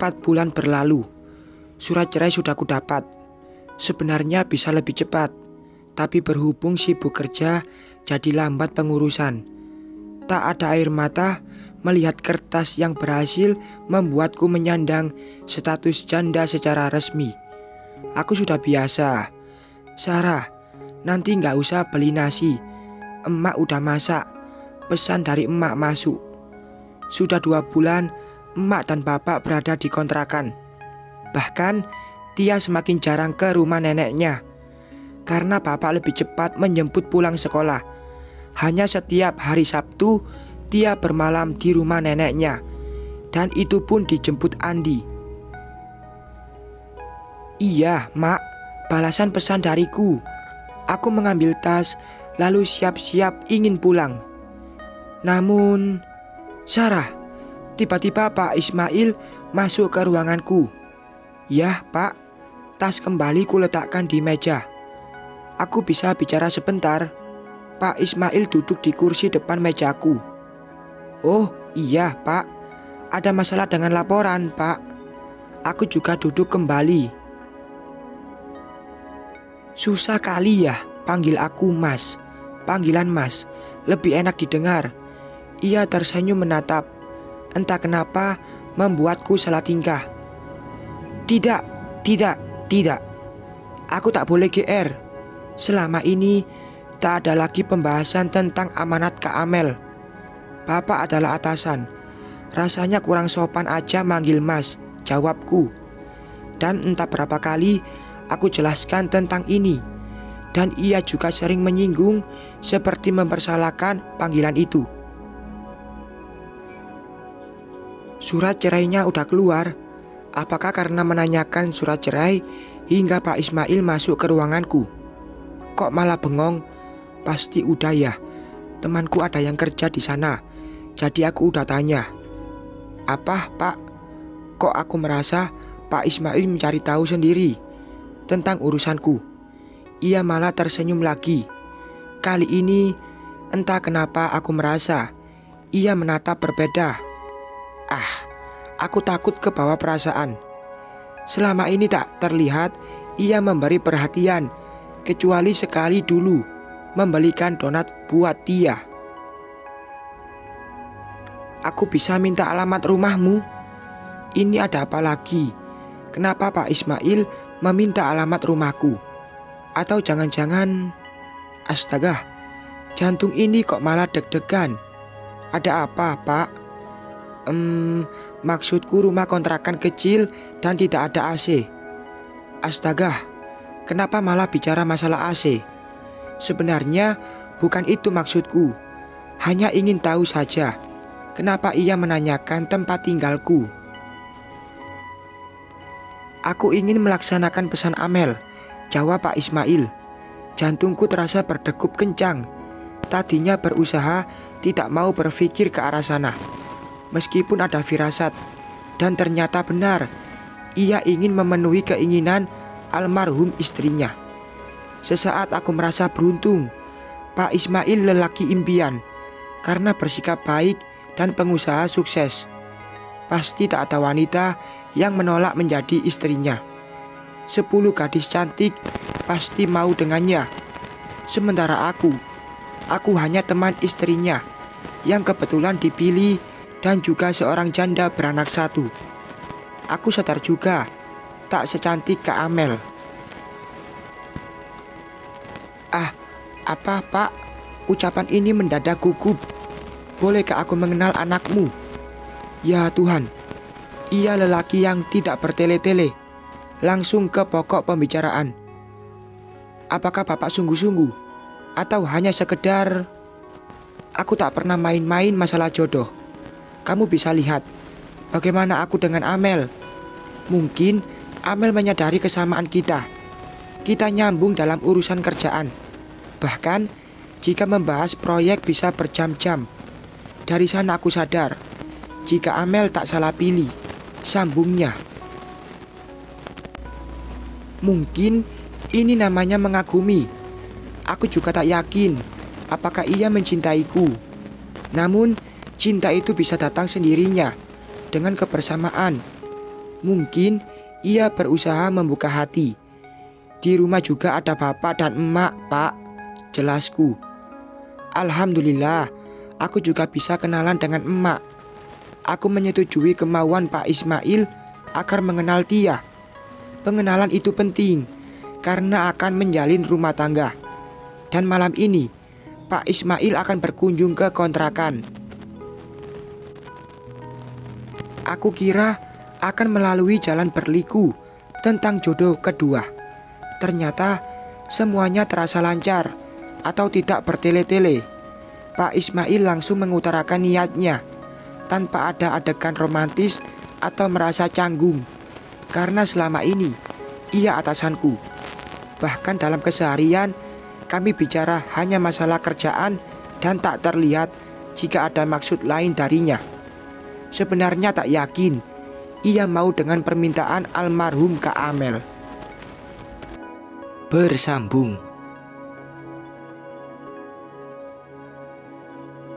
4 bulan berlalu. Surat cerai sudah kudapat. Sebenarnya bisa lebih cepat, tapi berhubung sibuk kerja, jadi lambat pengurusan. Tak ada air mata melihat kertas yang berhasil membuatku menyandang status janda secara resmi. Aku sudah biasa. Sarah, nanti gak usah beli nasi. Emak udah masak. Pesan dari emak masuk. Sudah 2 bulan, emak dan bapak berada di kontrakan. Bahkan, Tia semakin jarang ke rumah neneknya. Karena bapak lebih cepat menjemput pulang sekolah. Hanya setiap hari Sabtu, Tia bermalam di rumah neneknya. Dan itu pun dijemput Andi. Iya, Mak, balasan pesan dariku. Aku mengambil tas, lalu siap-siap ingin pulang. Namun, Sarah, tiba-tiba Pak Ismail masuk ke ruanganku. Ya, Pak, tas kembali kuletakkan di meja. Aku bisa bicara sebentar. Pak Ismail duduk di kursi depan mejaku. Oh, iya, Pak. Ada masalah dengan laporan, Pak. Aku juga duduk kembali. Susah kali ya panggil aku Mas. Panggilan Mas lebih enak didengar. Ia tersenyum menatap. Entah kenapa membuatku salah tingkah. Tidak. Aku tak boleh GR. Selama ini tak ada lagi pembahasan tentang amanat Kak Amel. Bapak adalah atasan. Rasanya kurang sopan aja manggil Mas, jawabku. Dan entah berapa kali aku jelaskan tentang ini. Dan ia juga sering menyinggung seperti mempersalahkan panggilan itu. Surat cerainya udah keluar. Apakah karena menanyakan surat cerai hingga Pak Ismail masuk ke ruanganku? Kok malah bengong? Pasti udah ya. Temanku ada yang kerja di sana. Jadi aku udah tanya. Apa, Pak? Kok aku merasa Pak Ismail mencari tahu sendiri tentang urusanku? Ia malah tersenyum lagi. Kali ini entah kenapa aku merasa ia menatap berbeda. Aku takut kebawa perasaan. Selama ini tak terlihat ia memberi perhatian, kecuali sekali dulu membelikan donat buat Tia. Aku bisa minta alamat rumahmu? Ini ada apa lagi? Kenapa Pak Ismail meminta alamat rumahku? Atau jangan-jangan... Astaga, jantung ini kok malah deg-degan. Ada apa, Pak? Maksudku rumah kontrakan kecil dan tidak ada AC. Astaga, kenapa malah bicara masalah AC? Sebenarnya bukan itu maksudku. Hanya ingin tahu saja kenapa ia menanyakan tempat tinggalku. Aku ingin melaksanakan pesan Amel, jawab Pak Ismail. Jantungku terasa berdegup kencang. Tadinya berusaha tidak mau berpikir ke arah sana. Meskipun ada firasat, dan ternyata benar, ia ingin memenuhi keinginan almarhum istrinya. Sesaat aku merasa beruntung. Pak Ismail lelaki impian, karena bersikap baik dan pengusaha sukses. Pasti tak ada wanita yang menolak menjadi istrinya. 10 gadis cantik pasti mau dengannya. Sementara aku hanya teman istrinya yang kebetulan dipilih dan juga seorang janda beranak 1. Aku sadar juga tak secantik Kak Amel. Apa, Pak? Ucapan ini mendadak gugup. Bolehkah aku mengenal anakmu? Ya Tuhan, ia lelaki yang tidak bertele-tele. Langsung ke pokok pembicaraan. Apakah Bapak sungguh-sungguh? Atau hanya sekedar... Aku tak pernah main-main masalah jodoh. Kamu bisa lihat bagaimana aku dengan Amel. Mungkin Amel menyadari kesamaan kita. Kita nyambung dalam urusan kerjaan. Bahkan jika membahas proyek bisa berjam-jam. Dari sana aku sadar jika Amel tak salah pilih sambungnya. Mungkin ini namanya mengagumi. Aku juga tak yakin apakah ia mencintaiku. Namun cinta itu bisa datang sendirinya dengan kebersamaan. Mungkin ia berusaha membuka hati. Di rumah juga ada bapak dan emak, Pak, jelasku. Alhamdulillah, aku juga bisa kenalan dengan emak. Aku menyetujui kemauan Pak Ismail agar mengenal dia. Pengenalan itu penting karena akan menjalin rumah tangga. Dan malam ini Pak Ismail akan berkunjung ke kontrakan. Aku kira akan melalui jalan berliku tentang jodoh kedua. Ternyata semuanya terasa lancar atau tidak bertele-tele. Pak Ismail langsung mengutarakan niatnya tanpa ada adegan romantis atau merasa canggung. Karena selama ini ia atasanku. Bahkan dalam keseharian kami bicara hanya masalah kerjaan dan tak terlihat jika ada maksud lain darinya. Sebenarnya tak yakin ia mau dengan permintaan almarhum Kak Amel. Bersambung.